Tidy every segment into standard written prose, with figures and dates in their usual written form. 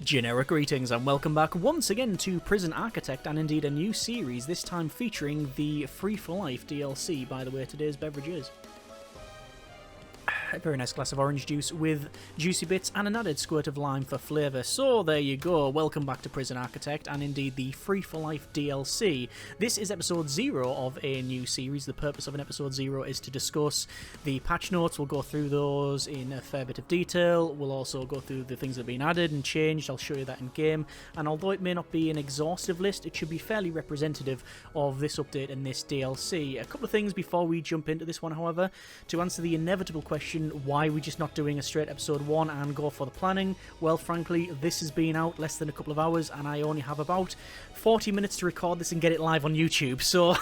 Generic greetings and welcome back once again to Prison Architect, and indeed a new series, this time featuring the Free for Life DLC. By the way, today's beverage is a very nice glass of orange juice with juicy bits and an added squirt of lime for flavour. So there you go, welcome back to Prison Architect and indeed the Free for Life DLC. This is episode 0 of a new series. The purpose of an episode 0 is to discuss the patch notes. We'll go through those in a fair bit of detail. We'll also go through the things that have been added and changed. I'll show you that in game, and although it may not be an exhaustive list, it should be fairly representative of this update and this DLC. A couple of things before we jump into this one, however. To answer the inevitable question, why are we just not doing a straight episode 1 and go for the planning? Well, frankly, this has been out less than a couple of hours and I only have about 40 minutes to record this and get it live on YouTube. So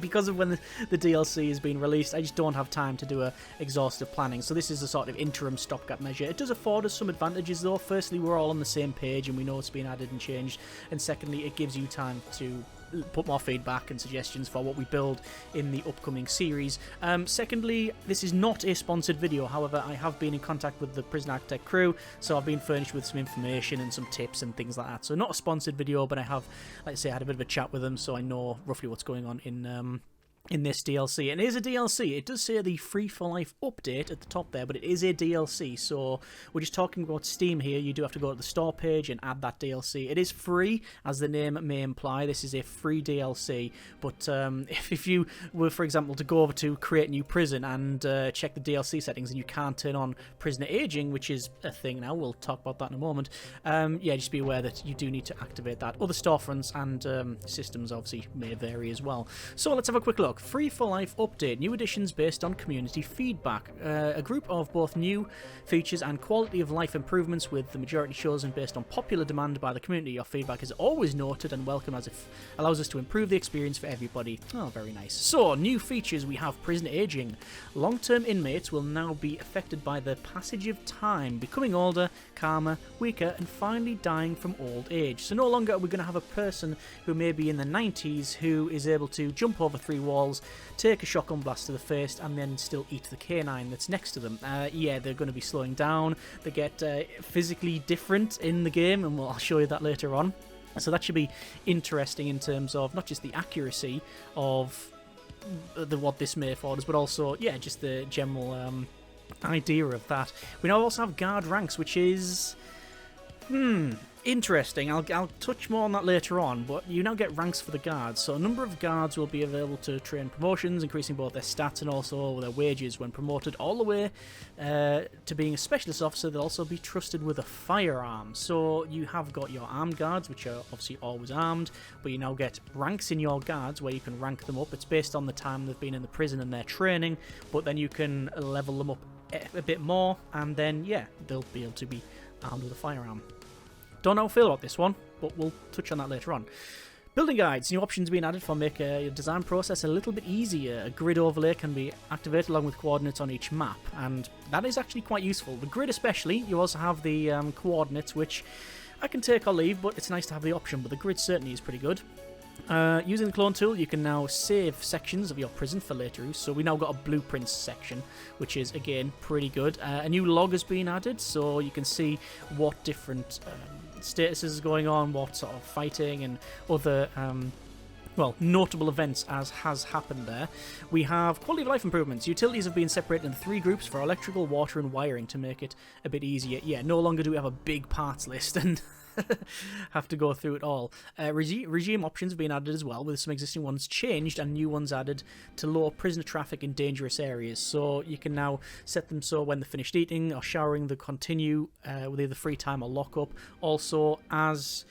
because of when the DLC has been released, I just don't have time to do a exhaustive planning. So this is a sort of interim stopgap measure. It does afford us some advantages though. Firstly, we're all on the same page and we know it's been added and changed. And secondly, it gives you time to put more feedback and suggestions for what we build in the upcoming series. Secondly, this is not a sponsored video. However, I have been in contact with the Prison Architect crew, so I've been furnished with some information and some tips and things like that. So not a sponsored video, but I have, like I say, had a bit of a chat with them, so I know roughly what's going on in this DLC. And it is a DLC. It does say the Free for Life update at the top there, but it is a DLC, so we're just talking about Steam here. You do have to go to the store page and add that DLC. It is free, as the name may imply. This is a free DLC, but if you were, for example, to go over to create a new prison and check the DLC settings and you can't turn on prisoner aging, which is a thing now, we'll talk about that in a moment, yeah, just be aware that you do need to activate that. Other storefronts and systems obviously may vary as well. So let's have a quick look. Free for Life update, new additions based on community feedback. A group of both new features and quality of life improvements, with the majority chosen based on popular demand by the community. Your feedback is always noted and welcome, as it allows us to improve the experience for everybody. Oh, very nice. So, new features, we have prison aging. Long-term inmates will now be affected by the passage of time, becoming older, calmer, weaker, and finally dying from old age. So no longer are we going to have a person who may be in the 90s who is able to jump over 3 walls, take a shotgun blast to the face, and then still eat the canine that's next to them. Yeah, they're going to be slowing down. They get physically different in the game, and I'll show you that later on. So that should be interesting in terms of not just the accuracy of what this may afford us, but also, yeah, just the general idea of that. We now also have guard ranks, which is interesting. I'll touch more on that later on, but you now get ranks for the guards. So a number of guards will be available to train promotions, increasing both their stats and also their wages when promoted, all the way to being a specialist officer. They'll also be trusted with a firearm. So you have got your armed guards, which are obviously always armed, but you now get ranks in your guards where you can rank them up. It's based on the time they've been in the prison and their training, but then you can level them up a bit more, and then, yeah, they'll be able to be armed with a firearm. Don't know how I feel about this one, but we'll touch on that later on. Building guides, new options being added for make your design process a little bit easier. A grid overlay can be activated along with coordinates on each map, and that is actually quite useful. The grid especially. You also have the coordinates, which I can take or leave, but it's nice to have the option, but the grid certainly is pretty good. Using the clone tool, you can now save sections of your prison for later use. So we now got a blueprints section, which is again pretty good. A new log has been added, so you can see what different statuses is going on, what sort of fighting and other notable events as has happened there. We have quality of life improvements. Utilities have been separated into 3 groups for electrical, water and wiring to make it a bit easier. Yeah, no longer do we have a big parts list and have to go through it all. Regime options have been added as well, with some existing ones changed and new ones added to lower prisoner traffic in dangerous areas. So you can now set them so when they're finished eating or showering, they continue with either free time or lockup. Also, as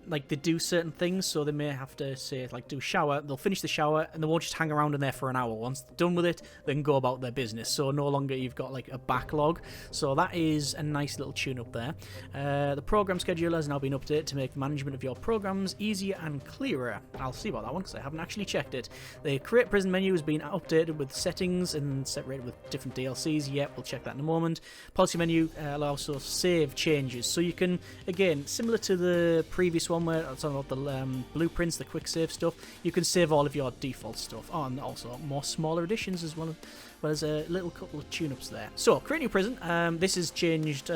like they do certain things, so they may have to say, like, do a shower, they'll finish the shower and they won't just hang around in there for an hour. Once they're done with it, they can go about their business, so no longer you've got like a backlog. So that is a nice little tune up there. The program scheduler has now been updated to make the management of your programs easier and clearer. I'll see about that one because I haven't actually checked it. The create prison menu has been updated with settings and separated with different DLCs. Yep, we'll check that in a moment. Policy menu allows us save changes, so you can, again, similar to the previous one where I was talking about the blueprints, the quick save stuff, you can save all of your default stuff. Oh, and also more smaller editions as well But there's a little couple of tune-ups there. So, create new prison. This has changed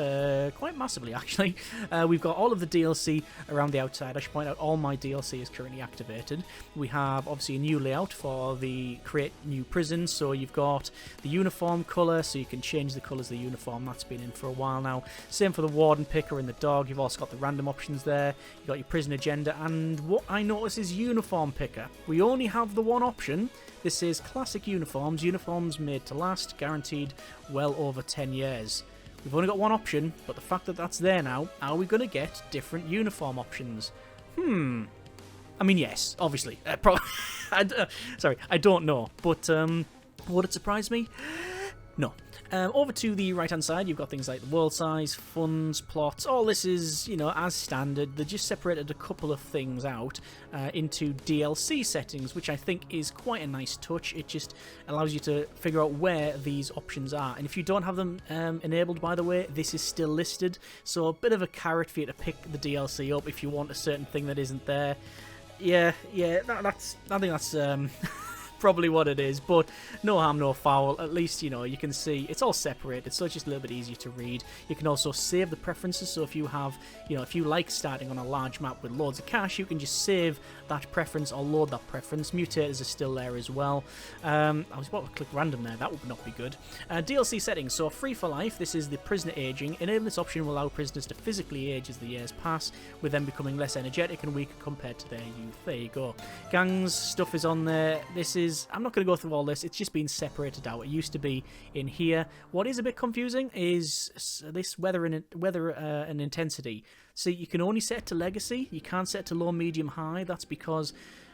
quite massively, actually. We've got all of the DLC around the outside. I should point out all my DLC is currently activated. We have, obviously, a new layout for the create new prison. So, you've got the uniform colour, so you can change the colours of the uniform. That's been in for a while now. Same for the warden picker and the dog. You've also got the random options there. You've got your prison agenda. And what I notice is uniform picker. We only have the one option. This is classic uniforms. Uniforms made to last, guaranteed well over 10 years. We've only got one option, but the fact that that's there now, are we going to get different uniform options? I mean, yes, obviously. Sorry, I don't know. But would it surprise me? No. Over to the right-hand side, you've got things like the world size, funds, plots. All this is, you know, as standard. They just separated a couple of things out into DLC settings, which I think is quite a nice touch. It just allows you to figure out where these options are. And if you don't have them enabled, by the way, this is still listed. So a bit of a carrot for you to pick the DLC up if you want a certain thing that isn't there. Yeah, I think that's... probably what it is, but no harm, no foul. At least, you know, you can see it's all separated, so it's just a little bit easier to read. You can also save the preferences, so if you have, you know, if you like starting on a large map with loads of cash, you can just save that preference or load that preference. Mutators are still there as well. I was about to click random there, that would not be good. DLC settings, so free for life, this is the prisoner aging. Enabling this option will allow prisoners to physically age as the years pass, with them becoming less energetic and weaker compared to their youth. There you go. Gangs stuff is on there. This is, I'm not going to go through all this, it's just been separated out. It used to be in here. What is a bit confusing is this weather and intensity. So you can only set it to legacy, you can't set it to low, medium, high. That's because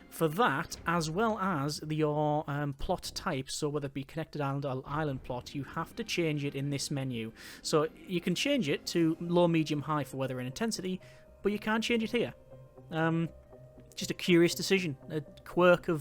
for that, as well as your plot type, so whether it be connected island or island plot, you have to change it in this menu. So you can change it to low, medium, high for weather and intensity, but you can't change it here. Just a curious decision, a quirk of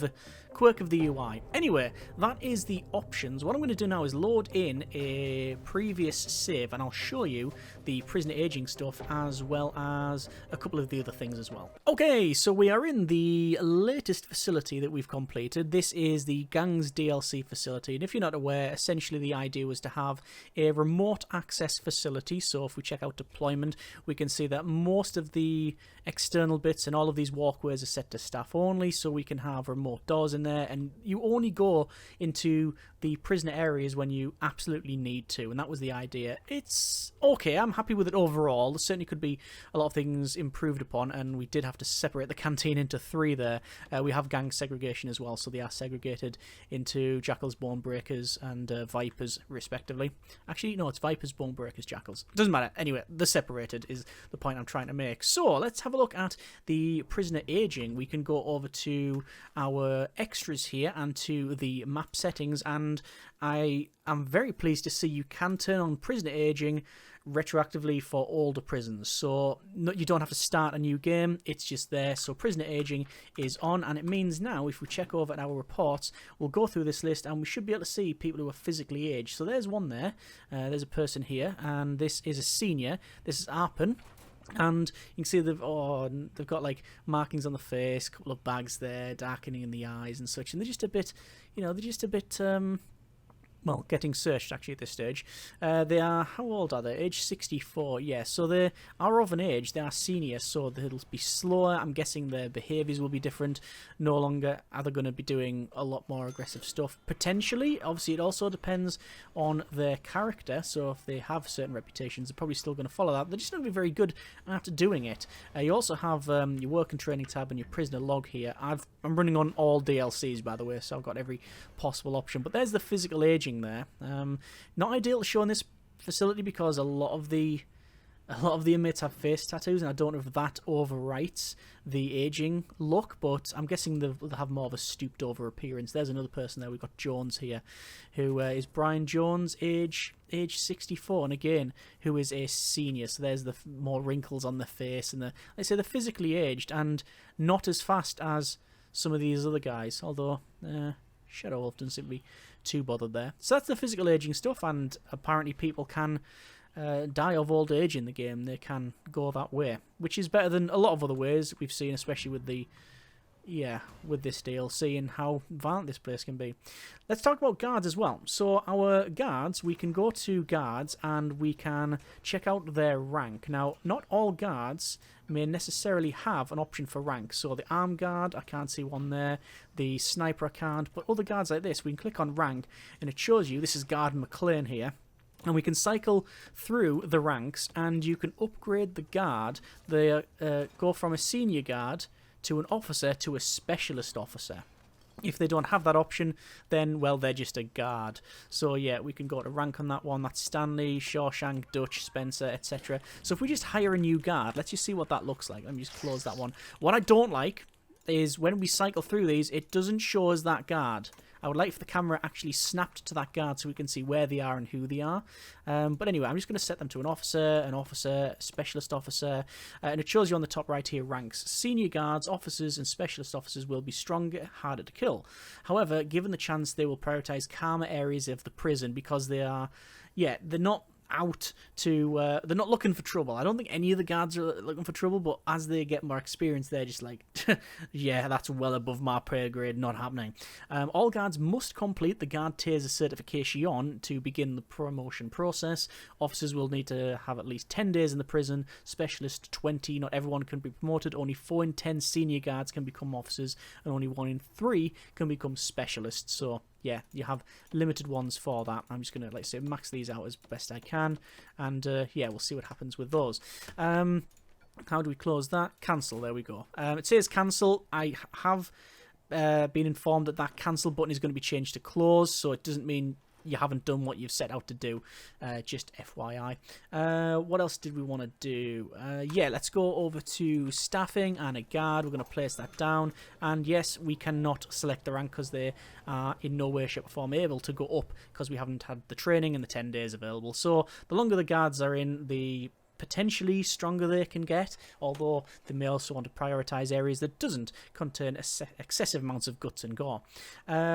the UI. Anyway, that is the options. What I'm going to do now is load in a previous save, and I'll show you the prisoner aging stuff as well as a couple of the other things as well. Okay, so we are in the latest facility that we've completed. This is the Gangs DLC facility, and if you're not aware, essentially the idea was to have a remote access facility. So if we check out deployment, we can see that most of the external bits and all of these walkways are set to staff only, so we can have remote doors in there, and you only go into the prisoner areas when you absolutely need to, and that was the idea. It's okay, I'm happy with it overall. There certainly could be a lot of things improved upon, and we did have to separate the canteen into 3 there. We have gang segregation as well, so they are segregated into jackals, bone breakers, and vipers respectively. Actually, no, it's vipers, bone breakers, jackals. Doesn't matter. Anyway, they're separated is the point I'm trying to make. So let's have a look at the prisoner aging. We can go over to our extras here and to the map settings, and I am very pleased to see you can turn on prisoner aging retroactively for older prisons. So you don't have to start a new game, it's just there. So prisoner aging is on, and it means now if we check over at our reports, we'll go through this list and we should be able to see people who are physically aged. So there's one there, there's a person here, and this is a senior. This is Arpen. And you can see they've got like markings on the face, a couple of bags there, darkening in the eyes and such, and they're just a bit, you know, well, getting searched actually at this stage. They are, how old are they? Age 64, yeah. So they are of an age, they are seniors, so they'll be slower. I'm guessing their behaviours will be different. No longer are they going to be doing a lot more aggressive stuff. Potentially, obviously it also depends on their character, so if they have certain reputations, they're probably still going to follow that. They're just not going to be very good at doing it. You also have your work and training tab and your prisoner log here. I'm running on all DLCs, by the way, so I've got every possible option. But there's the physical aging there. Not ideal to show in this facility because a lot of the inmates have face tattoos, and I don't know if that overwrites the aging look, but I'm guessing they'll have more of a stooped over appearance. There's another person there. We've got Jones here, who is Brian Jones, age 64, and again, who is a senior. So there's the more wrinkles on the face, and they say they're physically aged and not as fast as some of these other guys, although Shadow Wolf doesn't seem to be too bothered there. So that's the physical aging stuff, and apparently people can die of old age in the game. They can go that way, which is better than a lot of other ways we've seen, especially with the yeah, with this DLC and how violent this place can be. Let's talk about guards as well. So our guards, we can go to guards and we can check out their rank. Now, not all guards may necessarily have an option for rank. So the armed guard, I can't see one there. The sniper, I can't. But other guards like this, we can click on rank and it shows you, this is Guard McLean here. And we can cycle through the ranks and you can upgrade the guard. They go from a senior guard to an officer to a specialist officer. If they don't have that option, then, well, they're just a guard. So, yeah, we can go to rank on that one. That's Stanley, Shawshank, Dutch, Spencer, etc. So if we just hire a new guard, let's just see what that looks like. Let me just close that one. What I don't like is when we cycle through these, it doesn't show us that guard. I would like if the camera actually snapped to that guard so we can see where they are and who they are. But anyway, I'm just going to set them to an officer, specialist officer, and it shows you on the top right here ranks. Senior guards, officers, and specialist officers will be stronger, harder to kill. However, given the chance, they will prioritize calmer areas of the prison because they are, yeah, they're not out to they're not looking for trouble. I don't think any of the guards are looking for trouble, but as they get more experience, they're just like, yeah, that's well above my pay grade, not happening. All guards must complete the guard taser certification to begin the promotion process. Officers will need to have at least 10 days in the prison, specialist 20. Not everyone can be promoted. Only 4 in 10 senior guards can become officers, and only 1 in 3 can become specialists. So yeah, you have limited ones for that. I'm just going to, like I say, max these out as best I can. And, yeah, we'll see what happens with those. How do we close that? Cancel, there we go. It says cancel. I have been informed that that cancel button is going to be changed to close, so it doesn't mean you haven't done what you've set out to do, just FYI. What else did we want to do? Yeah, let's go over to staffing and a guard. We're going to place that down, and yes, we cannot select the rank because they are in no way, shape or form able to go up because we haven't had the training and the 10 days available. So the longer the guards are in, the potentially stronger they can get, although they may also want to prioritise areas that doesn't contain excessive amounts of guts and gore.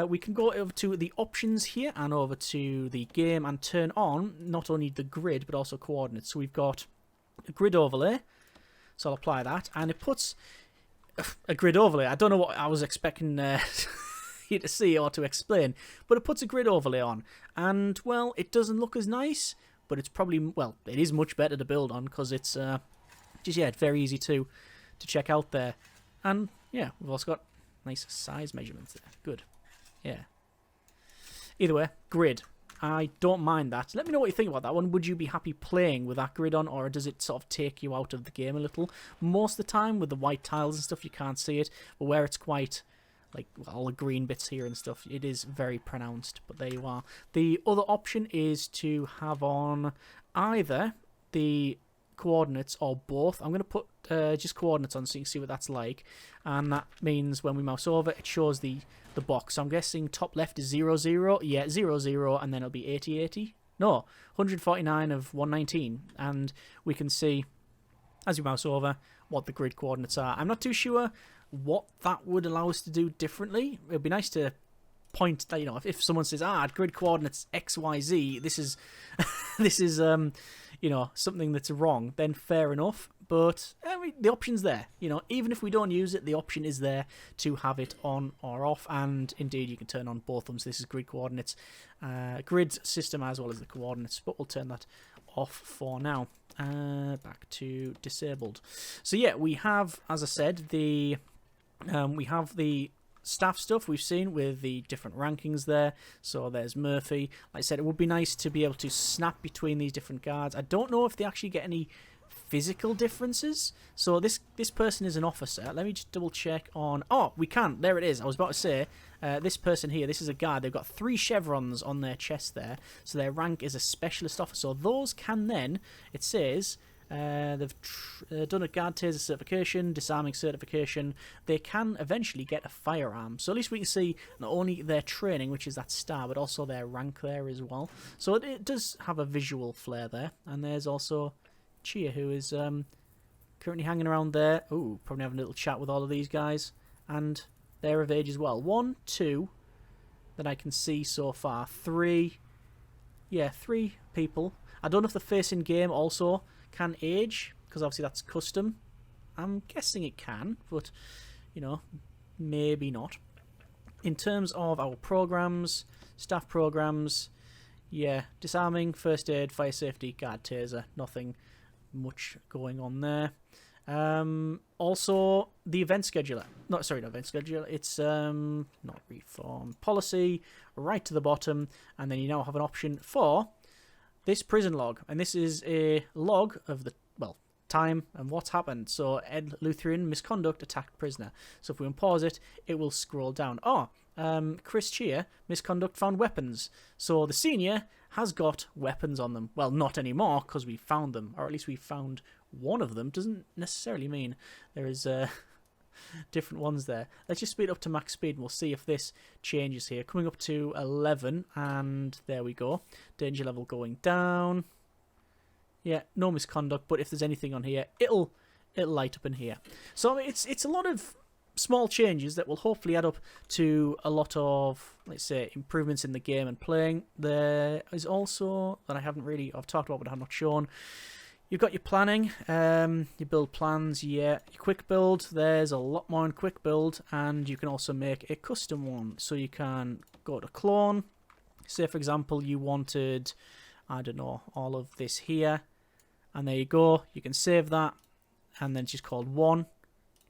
We can go over to the options here and over to the game and turn on not only the grid but also coordinates. So we've got a grid overlay, so I'll apply that, and it puts a grid overlay. I don't know what I was expecting you to see or to explain, but it puts a grid overlay on, and well, it doesn't look as nice, but it's probably, well, it is much better to build on because it's just, yeah, it's very easy to check out there. And yeah, we've also got nice size measurements there. Good. Yeah. Either way, grid. I don't mind that. Let me know what you think about that one. Would you be happy playing with that grid on, or does it sort of take you out of the game a little? Most of the time with the white tiles and stuff, you can't see it, but where it's quite, like all the green bits here and stuff, it is very pronounced, but there you are. The other option is to have on either the coordinates or both. I'm going to put just coordinates on so you can see what that's like, and that means when we mouse over it shows the box. So I'm guessing top left is 0 0, yeah, 0 0, and then it'll be 80 80, no, 149 of 119, and we can see as we mouse over what the grid coordinates are. I'm not too sure what that would allow us to do differently. It would be nice to point that, you know, if someone says, grid coordinates XYZ, this is this is you know, something that's wrong, then fair enough. But I mean, the option's there, you know, even if we don't use it, the option is there to have it on or off, and indeed you can turn on both of them. So this is grid coordinates, grid system as well as the coordinates, but we'll turn that off for now. Back to disabled. So yeah, we have, as I said, the we have the staff stuff we've seen with the different rankings there. So there's Murphy. Like I said, it would be nice to be able to snap between these different guards. I don't know if they actually get any physical differences. So this person is an officer. Let me just double check on... Oh, we can. There it is. I was about to say, this person here, this is a guard. They've got 3 chevrons on their chest there. So their rank is a specialist officer. Those can then, it says... they've done a guard taser certification, disarming certification. They can eventually get a firearm. So at least we can see not only their training, which is that star, but also their rank there as well. So it does have a visual flair there. And there's also Chia, who is currently hanging around there. Ooh, probably having a little chat with all of these guys. And they're of age as well. 1, 2 that I can see so far. 3. Yeah, 3 people. I don't know if the face in game also can age, because obviously that's custom. I'm guessing it can, but, you know, maybe not. In terms of our programs, staff programs, yeah, disarming, first aid, fire safety, guard taser, nothing much going on there. Also, the event scheduler. No, sorry, not event scheduler. It's not reform policy. Right to the bottom, and then you now have an option for this prison log, and this is a log of the time and what's happened. So Ed Lutheran misconduct attacked prisoner. So if we unpause it, it will scroll down. Chris Cheer misconduct found weapons. So the senior has got weapons on them. Well, not anymore because we found them, or at least we found one of them. Doesn't necessarily mean there is different ones there. Let's just speed up to max speed and we'll see if this changes here. Coming up to 11, and there we go. Danger level going down. Yeah, no misconduct, but if there's anything on here, it'll light up in here. So it's a lot of small changes that will hopefully add up to a lot of, let's say, improvements in the game and playing. There is also, that I've talked about but I have not shown, you've got your planning, your build plans, yeah, your quick build. There's a lot more in quick build, and you can also make a custom one. So you can go to clone. Say, for example, you wanted, I don't know, all of this here. And there you go. You can save that. And then it's just called 1.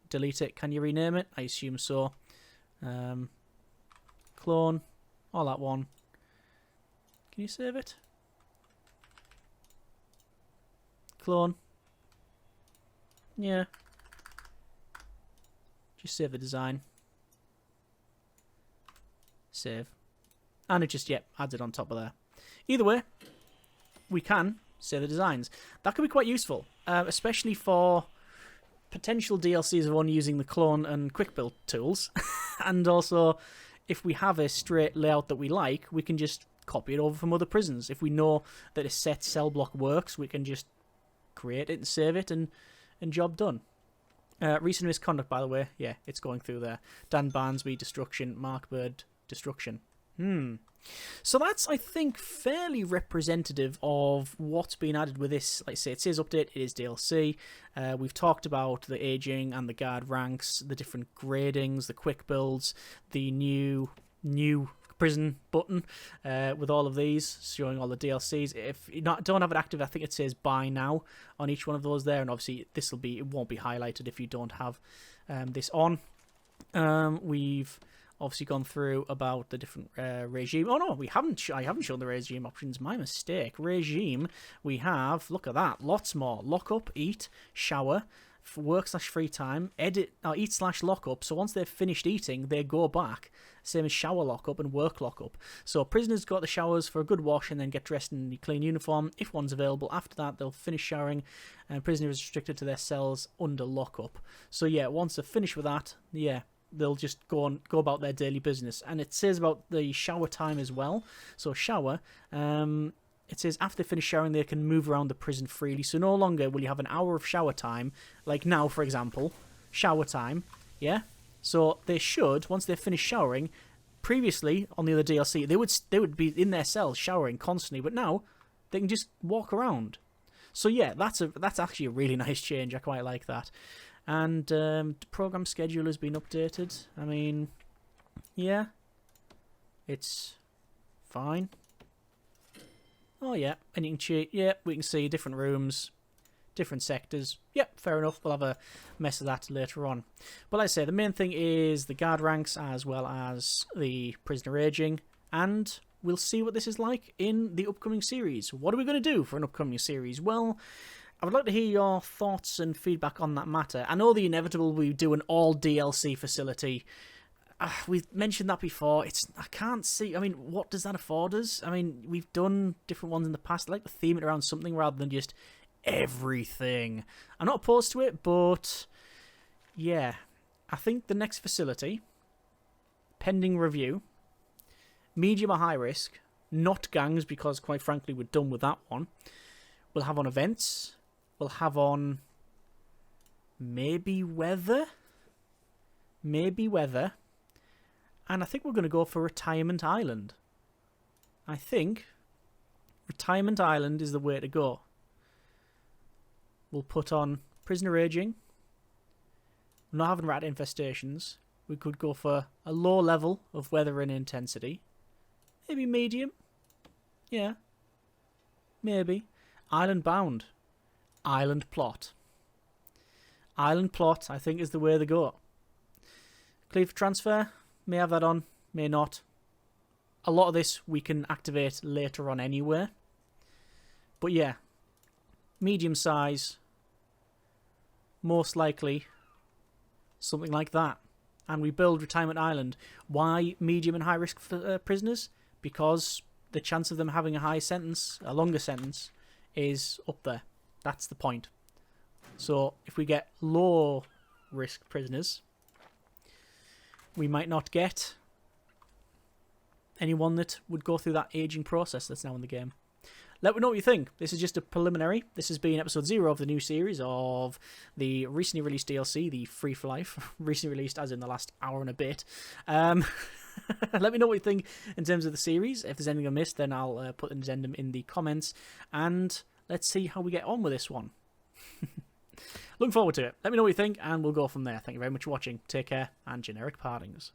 Delete it. Can you rename it? I assume so. Clone. All that 1. Can you save it? Clone. Yeah. Just save the design. Save. And it just, adds it on top of there. Either way, we can save the designs. That could be quite useful, especially for potential DLCs of one using the clone and quick build tools. And also, if we have a straight layout that we like, we can just copy it over from other prisons. If we know that a set cell block works, we can just create it and save it, and job done. Recent misconduct, by the way, yeah, it's going through there. Dan Barnsby, destruction. Mark Bird, destruction. So that's, I think, fairly representative of what's been added with this. Like I say, it says update, it is DLC. We've talked about the aging and the guard ranks, the different gradings, the quick builds, the new prison button with all of these, showing all the DLCs. If you don't have it active, I think it says buy now on each one of those there, and obviously it won't be highlighted if you don't have this on. We've obviously gone through about the different regime. Oh no, I haven't shown the regime options. My mistake. Regime, we have, look at that, lots more. Lock up, eat, shower, work/free time, eat/lock up. So once they've finished eating, they go back. Same as shower lockup and work lockup. So prisoners got the showers for a good wash and then get dressed in the clean uniform. If one's available after that, they'll finish showering, and prisoner is restricted to their cells under lockup. So yeah, once they're finished with that, yeah, they'll just go about their daily business. And it says about the shower time as well. So shower, it says after they finish showering, they can move around the prison freely. So no longer will you have an hour of shower time, like now, for example, shower time, yeah? So they should, once they've finished showering, previously on the other DLC, they would be in their cells showering constantly, but now they can just walk around. So yeah, that's actually a really nice change. I quite like that. And the program schedule has been updated. I mean, yeah, it's fine. Oh yeah, and you can cheat. Yeah, we can see different rooms, different sectors. Yep, fair enough. We'll have a mess of that later on. But like I say, the main thing is the guard ranks as well as the prisoner aging, and we'll see what this is like in the upcoming series. What are we going to do for an upcoming series? Well, I would like to hear your thoughts and feedback on that matter. I know the inevitable, we do an all DLC facility. We've mentioned that before. I can't see. I mean, what does that afford us? I mean, we've done different ones in the past. I like to theme it around something rather than just everything. I'm not opposed to it, but yeah, I think the next facility, pending review, medium or high risk, not gangs, because quite frankly we're done with that one. We'll have on events. We'll have on maybe weather. And I think we're going to go for Retirement Island. I think Retirement Island is the way to go. We'll put on prisoner aging. We're not having rat infestations. We could go for a low level of weather and intensity. Maybe medium. Yeah. Maybe. Island bound. Island plot. Island plot, I think, is the way to go. Clear for transfer. May have that on. May not. A lot of this we can activate later on anyway. But yeah. Medium size. Most likely something like that. And we build Retirement Island. Why medium and high risk for prisoners? Because the chance of them having a longer sentence, is up there. That's the point. So if we get low risk prisoners, we might not get anyone that would go through that aging process that's now in the game. Let me know what you think. This is just a preliminary. This has been episode 0 of the new series of the recently released DLC, the Free for Life. Recently released as in the last hour and a bit. Let me know what you think in terms of the series. If there's anything I missed, then I'll put an addendum in the comments. And let's see how we get on with this one. Looking forward to it. Let me know what you think, and we'll go from there. Thank you very much for watching. Take care, and generic partings.